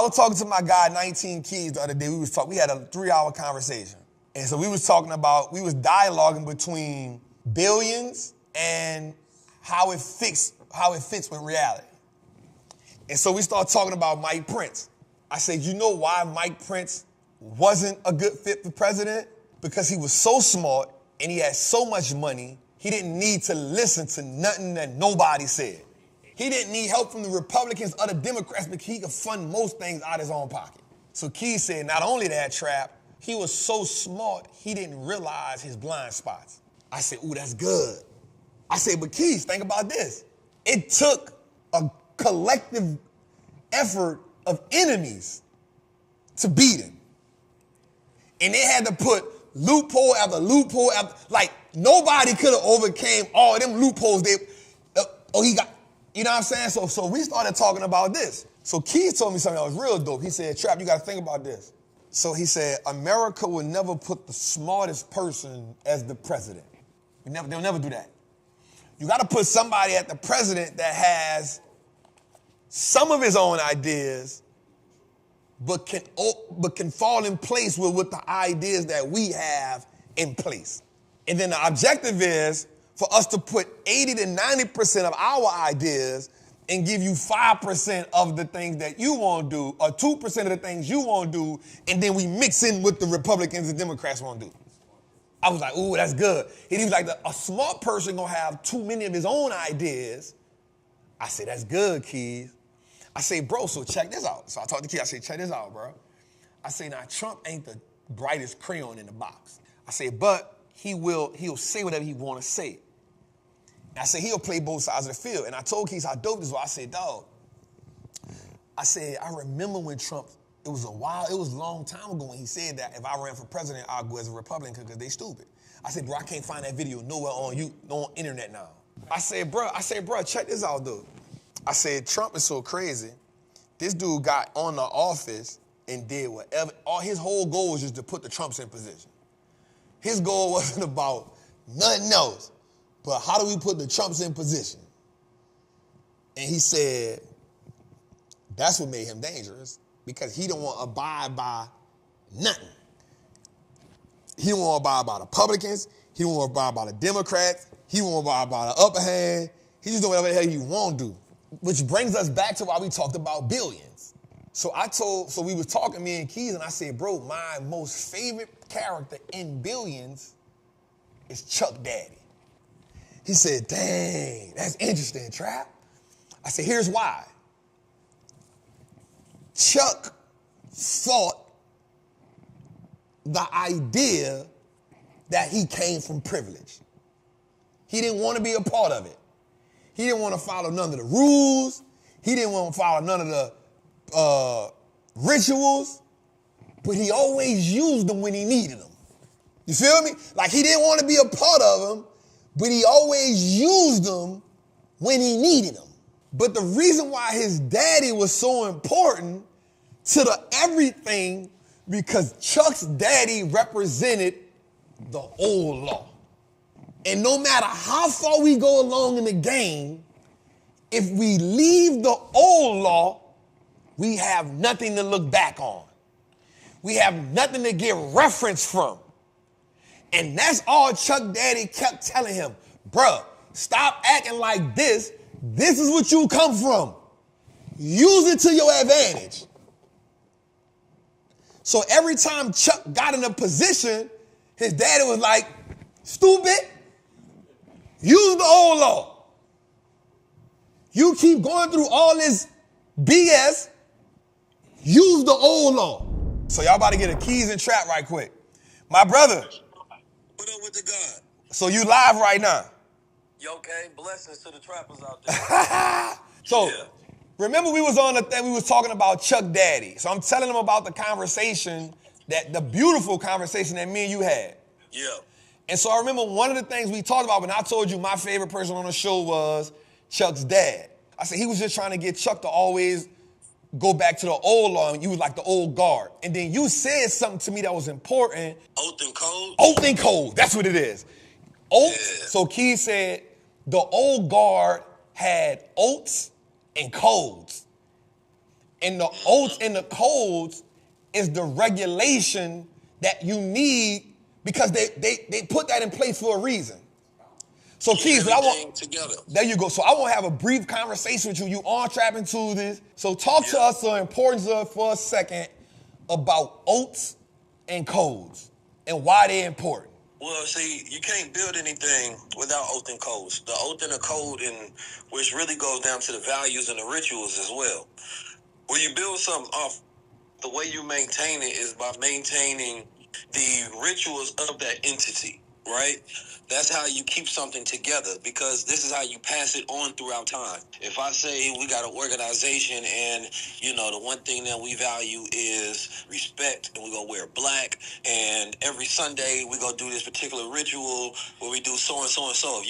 was talking to my guy, 19 Keys, the other day. We had a 3-hour conversation. And so we was dialoguing between billions and how it fits with reality. And so we started talking about Mike Prince. I said, you know why Mike Prince wasn't a good fit for president? Because he was so smart and he had so much money, he didn't need to listen to nothing that nobody said. He didn't need help from the Republicans or the Democrats because he could fund most things out of his own pocket. So Key said, not only that, Trap, he was so smart, he didn't realize his blind spots. I said, ooh, that's good. I said, but Keys, think about this. It took a collective effort of enemies to beat him. And they had to put loophole after loophole after, like nobody could have overcame all them loopholes. You know what I'm saying? So we started talking about this. So Keith told me something that was real dope. He said, Trap, you got to think about this. So he said, America will never put the smartest person as the president. They'll never do that. You got to put somebody at the president that has some of his own ideas, but can fall in place with the ideas that we have in place. And then the objective is for us to put 80 to 90% of our ideas and give you 5% of the things that you want to do, or 2% of the things you want to do, and then we mix in what the Republicans and Democrats want to do. I was like, ooh, that's good. And he was like, a smart person gonna have too many of his own ideas. I said, that's good, Keith. I say, bro, so check this out. So I talked to Keith, I said, check this out, bro. I say, now, Trump ain't the brightest crayon in the box. I said, but he'll say whatever he want to say. And I said, he'll play both sides of the field. And I told Keith how dope this was. I said, dog, I remember when Trump, it was a long time ago when he said that if I ran for president, I'd go as a Republican because they stupid. I said, bro, I can't find that video nowhere on internet now. I said, bro, check this out, dude. I said, Trump is so crazy. This dude got on the office and did whatever. All his whole goal was just to put the Trumps in position. His goal wasn't about nothing else, but how do we put the Trumps in position? And he said, that's what made him dangerous, because he don't want to abide by nothing. He don't want to abide by the Republicans. He don't want to abide by the Democrats. He don't want to abide by the upper hand. He just doing whatever the hell he want to do. Which brings us back to why we talked about billions. So we was talking, me and Keys, and I said, bro, my most favorite character in Billions is Chuck Daddy. He said, dang, that's interesting, Trap. I said, here's why. Chuck fought the idea that he came from privilege. He didn't want to be a part of it. He didn't want to follow none of the rules. He didn't want to follow none of the rituals, but he always used them when he needed them. You feel me? Like he didn't want to be a part of them, but he always used them when he needed them. But the reason why his daddy was so important to the everything, because Chuck's daddy represented the old law. And no matter how far we go along in the game, if we leave the old law, we have nothing to look back on. We have nothing to get reference from. And that's all Chuck Daddy kept telling him. Bruh, stop acting like this. This is what you come from. Use it to your advantage. So every time Chuck got in a position, his daddy was like, stupid, use the old law. You keep going through all this BS, use the old law. So y'all about to get a Keys and Trap right quick. My brother. What up with the God? So you live right now. Yo, okay, blessings to the trappers out there. So, remember we was on the thing, we was talking about Chuck Daddy. So I'm telling him about the conversation, the beautiful conversation that me and you had. Yeah. And so I remember one of the things we talked about when I told you my favorite person on the show was Chuck's dad. I said he was just trying to get Chuck to always go back to the old law, and you was like the old guard. And then you said something to me that was important. Oath and code? Oath and code, that's what it is. Oath, yeah. So Keith said the old guard had oaths and codes. And the oaths and the codes is the regulation that you need because they put that in place for a reason. So Keys, there you go. So I want to have a brief conversation with you. You on Trappin' Tuesdays. So talk to us the importance of for a second about oaths and codes and why they're important. Well, see, you can't build anything without oath and codes. The oath and the code, which really goes down to the values and the rituals as well. When you build something off, the way you maintain it is by maintaining the rituals of that entity, right? That's how you keep something together, because this is how you pass it on throughout time. If I say we got an organization and, the one thing that we value is respect, and we go wear black, and every Sunday we go do this particular ritual where we do so and so and so. If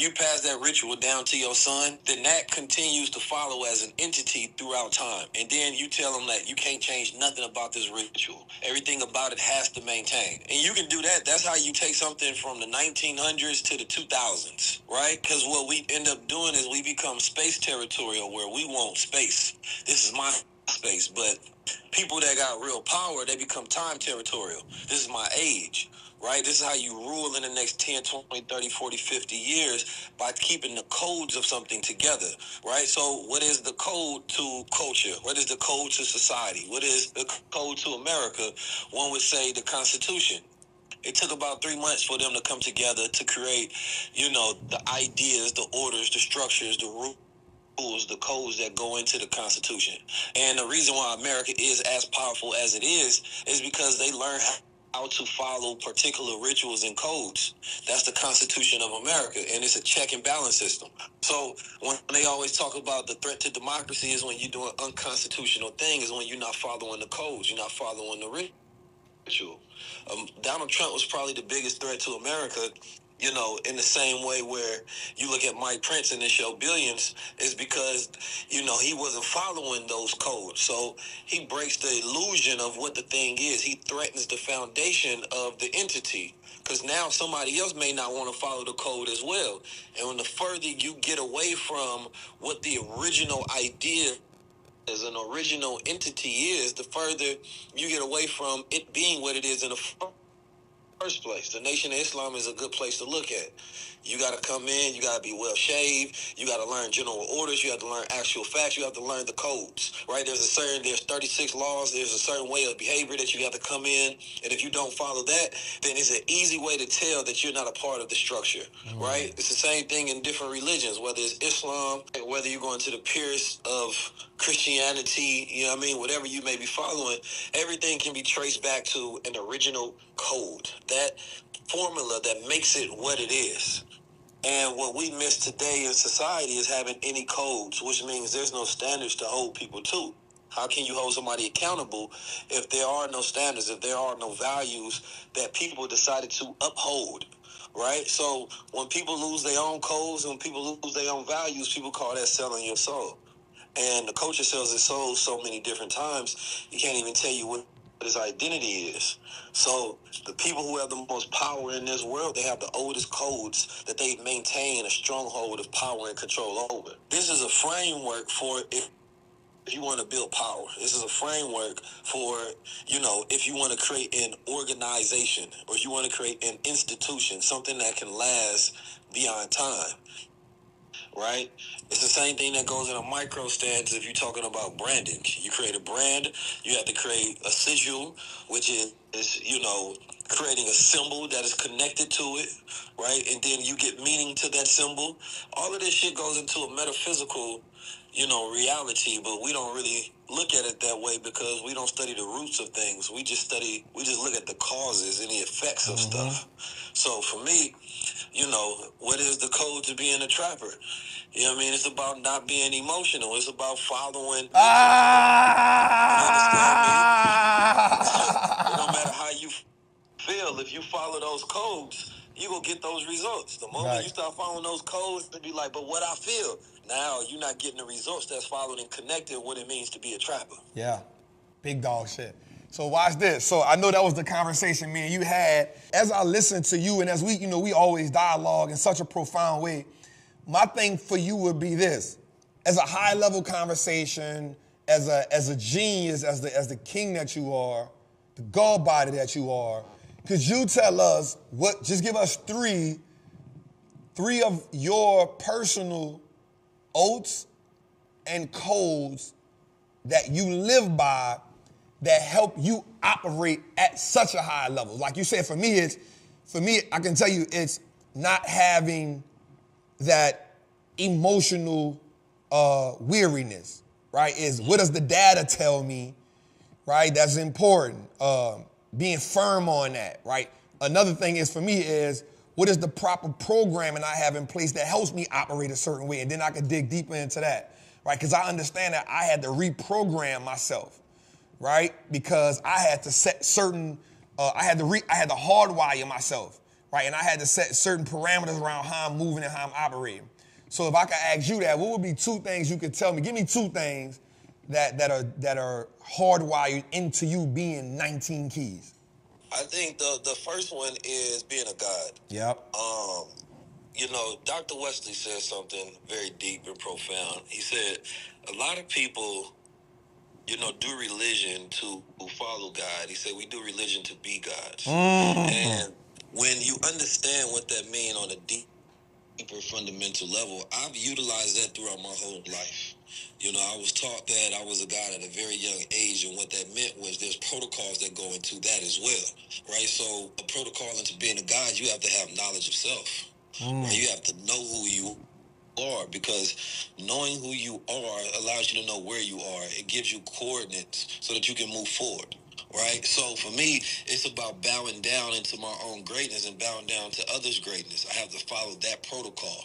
you pass that ritual down to your son, then that continues to follow as an entity throughout time. And then you tell them that you can't change nothing about this ritual. Everything about it has to maintain. And you can do that. That's how you take something from the 1900s to the 2000s, right? Because what we end up doing is we become space territorial, where we want space. This is my space. But people that got real power, they become time territorial. This is my age. Right? This is how you rule in the next 10, 20, 30, 40, 50 years, by keeping the codes of something together, right? So what is the code to culture? What is the code to society? What is the code to America? One would say the Constitution. It took about 3 months for them to come together to create, the ideas, the orders, the structures, the rules, the codes that go into the Constitution. And the reason why America is as powerful as it is because they learn how to follow particular rituals and codes. That's the Constitution of America, and it's a check and balance system. So when they always talk about the threat to democracy is when you're doing unconstitutional things, is when you're not following the codes, you're not following the ritual. Donald Trump was probably the biggest threat to America, in the same way where you look at Mike Prince in the show Billions, is because, he wasn't following those codes. So he breaks the illusion of what the thing is. He threatens the foundation of the entity, because now somebody else may not want to follow the code as well. And when the further you get away from what the original idea as an original entity is, the further you get away from it being what it is in the first place. The Nation of Islam is a good place to look at. You got to come in, you got to be well shaved, you got to learn general orders, you have to learn actual facts, you have to learn the codes, right? There's 36 laws, there's a certain way of behavior that you have to come in, and if you don't follow that, then it's an easy way to tell that you're not a part of the structure, right? It's the same thing in different religions, whether it's Islam, whether you're going to the purest of Christianity, whatever you may be following, everything can be traced back to an original code, that formula that makes it what it is. And what we miss today in society is having any codes, which means there's no standards to hold people to. How can you hold somebody accountable if there are no standards, if there are no values that people decided to uphold, right? So when people lose their own codes, when people lose their own values, people call that selling your soul. And the culture sells its soul so many different times, you can't even tell you what his identity is. So the people who have the most power in this world, they have the oldest codes that they maintain a stronghold of power and control over. This is a framework for if you want to build power. This is a framework for, if you want to create an organization, or if you want to create an institution, something that can last beyond time. Right? It's the same thing that goes in a micro stance if you're talking about branding. You create a brand, you have to create a sigil, which is creating a symbol that is connected to it, right? And then you get meaning to that symbol. All of this shit goes into a metaphysical, reality, but we don't really look at it that way because we don't study the roots of things. We just look at the causes and the effects of stuff. So for me, what is the code to being a trapper? It's about not being emotional. It's about following. You understand me? It don't matter how you feel. If you follow those codes, you gonna get those results. The moment you start following those codes, to be like, but what I feel, now you're not getting the results that's followed and connected what it means to be a trapper. Yeah, big dog shit. So watch this. So I know that was the conversation me and you had. As I listen to you and as we always dialogue in such a profound way, my thing for you would be this. as a high level conversation, as a genius, as the king that you are, the God body that you are, could you tell us just give us three of your personal oaths and codes that you live by that help you operate at such a high level? Like you said, for me, I can tell you it's not having that emotional weariness, right? Is what does the data tell me, right? That's important. Being firm on that, right? Another thing is for me is what is the proper programming I have in place that helps me operate a certain way? And then I can dig deeper into that, right? Because I understand that I had to reprogram myself, right? Because I had to set certain, I had to hardwire myself, right? And I had to set certain parameters around how I'm moving and how I'm operating. So if I could ask you that, what would be two things you could tell me? Give me two things that are hardwired into you being 19 keys. I think the first one is being a God. Yep. Dr. Wesley said something very deep and profound. He said, a lot of people, do religion to follow God. He said, we do religion to be gods. Mm-hmm. And when you understand what that means on a deeper fundamental level, I've utilized that throughout my whole life. I was taught that I was a God at a very young age, and what that meant was there's protocols that go into that as well, right? So a protocol into being a God, you have to have knowledge of self, right? You have to know who you are, because knowing who you are allows you to know where you are. It gives you coordinates so that you can move forward. Right? So for me, it's about bowing down into my own greatness and bowing down to others' greatness. I have to follow that protocol.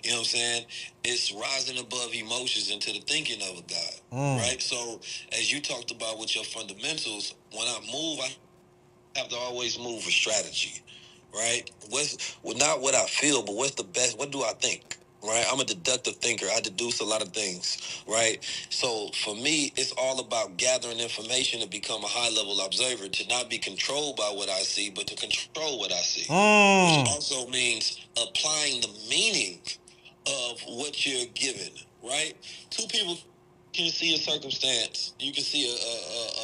You know what I'm saying? It's rising above emotions into the thinking of a God. Right? So as you talked about with your fundamentals, when I move, I have to always move with strategy. Right? Not what I feel, but what's the best? What do I think? Right? I'm a deductive thinker. I deduce a lot of things, right? So for me, it's all about gathering information to become a high-level observer, to not be controlled by what I see, but to control what I see. Which also means applying the meaning of what you're given, right? Two people can see a circumstance. You can see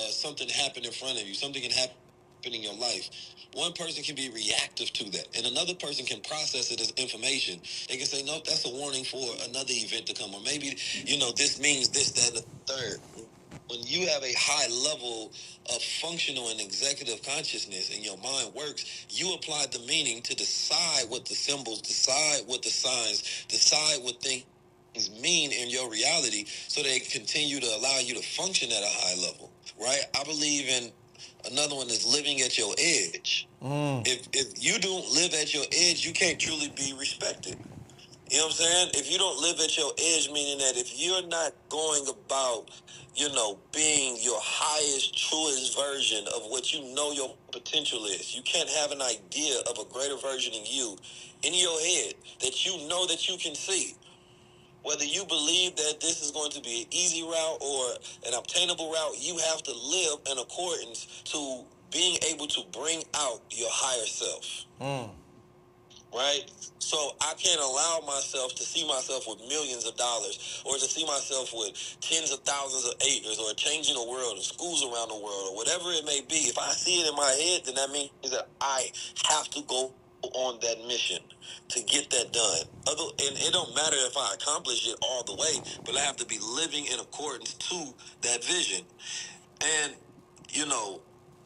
something happen in front of you. Something can happen in your life. One person can be reactive to that, and another person can process it as information. They can say, nope, that's a warning for another event to come, or maybe, this means this, that, and the third. When you have a high level of functional and executive consciousness and your mind works, you apply the meaning to decide what the symbols, decide what the signs, decide what things mean in your reality, so they continue to allow you to function at a high level, right? I believe in another one is living at your edge. If you don't live at your edge, you can't truly be respected. You know what I'm saying? If you don't live at your edge, meaning that if you're not going about, being your highest, truest version of what you know your potential is, you can't have an idea of a greater version of you in your head that you know that you can see. Whether you believe that this is going to be an easy route or an obtainable route, you have to live in accordance to being able to bring out your higher self. Right? So I can't allow myself to see myself with millions of dollars, or to see myself with tens of thousands of acres, or changing the world and schools around the world, or whatever it may be. If I see it in my head, then that means that I have to go on that mission to get that done. And it don't matter if I accomplish it all the way, but I have to be living in accordance to that vision. And,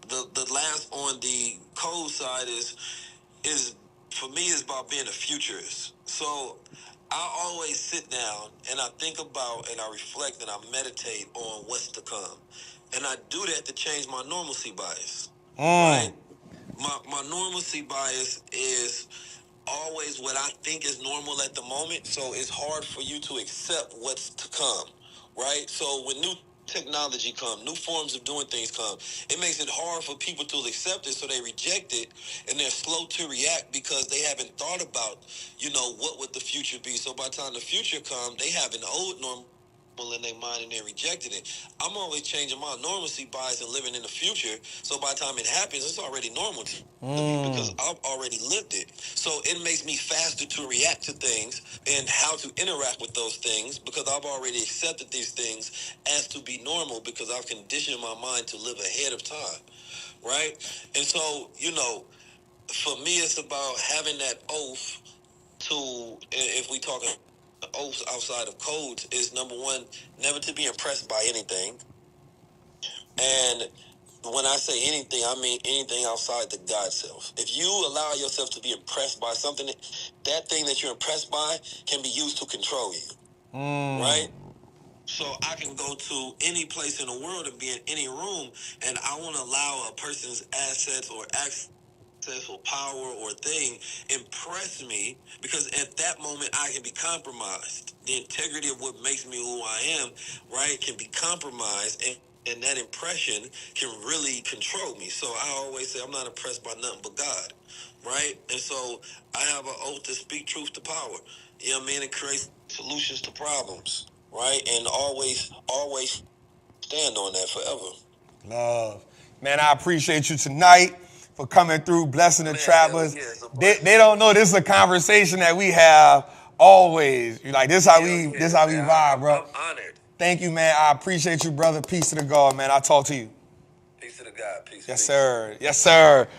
the last on the code side is for me, is about being a futurist. So I always sit down and I think about and I reflect and I meditate on what's to come. And I do that to change my normalcy bias. Right? My normalcy bias is always what I think is normal at the moment. So it's hard for you to accept what's to come. Right? So when new technology come, new forms of doing things come, it makes it hard for people to accept it, so they reject it, and they're slow to react because they haven't thought about, what would the future be. So by the time the future comes, they have an old normal in their mind and they rejected it. I'm always changing my normalcy bias and living in the future. So by the time it happens, it's already normal to me because I've already lived it. So it makes me faster to react to things and how to interact with those things because I've already accepted these things as to be normal because I've conditioned my mind to live ahead of time. Right? And so, for me, it's about having that oath to, if we talking oaths outside of codes, is number one, never to be impressed by anything. And when I say anything, I mean anything outside the God self. If you allow yourself to be impressed by something, that thing that you're impressed by can be used to control you. Right? So I can go to any place in the world and be in any room, and I want to allow a person's assets or access or power or thing impress me because at that moment I can be compromised. The integrity of what makes me who I am, right, can be compromised, and that impression can really control me. So I always say I'm not impressed by nothing but God, right? And so I have an oath to speak truth to power, you know what I mean, and create solutions to problems, right? And always stand on that forever. Love. Man, I appreciate you tonight for coming through, blessing the trappers. They don't know this is a conversation that we have always. You're like, this is how we vibe, bro. I'm honored. Thank you, man. I appreciate you, brother. Peace to the God, man. I'll talk to you. Peace to the God. Peace. Yes, sir. Yes, sir.